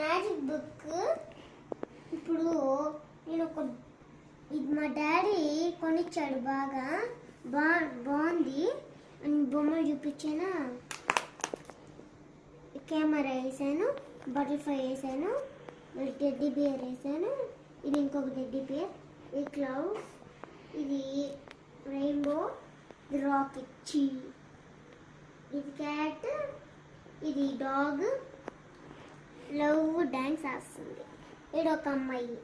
Magic book ఇప్పుడు నేను ఇది మా డాడీ కొనిచ్చాడు, బాగుంది అని బొమ్మలు చూపించాను. కెమెరా వేసాను, బటర్ఫ్లై వేసాను, టెడ్డీ బియర్ వేసాను. ఇది ఇంకొక టెడ్డీ బియర్, ఇది క్లౌడ్స్, ఇది రెయిన్బో, ఇది రాకెట్ చీ, ఇది క్యాట్, ఇది డాగ్ లవ్ డాన్స్ వేస్తుంది. ఇది ఒక అమ్మాయి.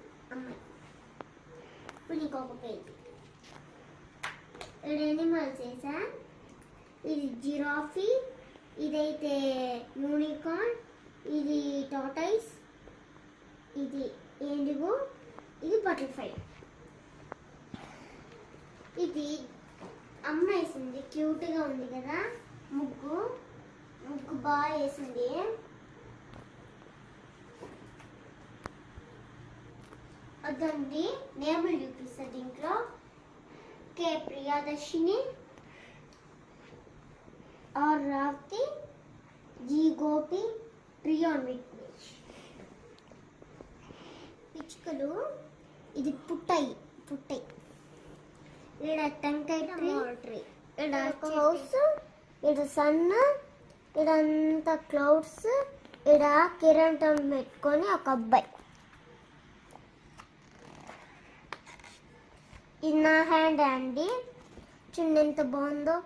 ఇప్పుడు ఇంకొక పేజ్, ఇది ఎనిమల్స్ వేసా. ఇది జిరాఫీ, ఇదైతే యూనికార్న్, ఇది టార్టాయిస్, ఇది ఏండిగో, ఇది బటర్ఫ్లై. ఇది అమ్మ వేసింది, క్యూట్గా ఉంది కదా. ముగ్గు బాగా వేసింది. అదండి నేములు చూపిస్తా దీంట్లో. కే ప్రియదర్శిని, ఆర్ రాప్తి, జీ గోపి, ప్రియాన్ విఘ్నేష్. పిచ్చుకలు, ఇది పుట్టై. ఇక్కడ టెంకాయ ట్రీ, ఇక్కడ హౌస్, ఇక్కడ సన్, ఇదంతా క్లౌడ్స్, ఇక్కడ కిరణ్ పెట్టుకొని ఒక అబ్బాయి. ఇది నా హ్యాండ్ అండి, చూడండి ఎంత బాగుందో.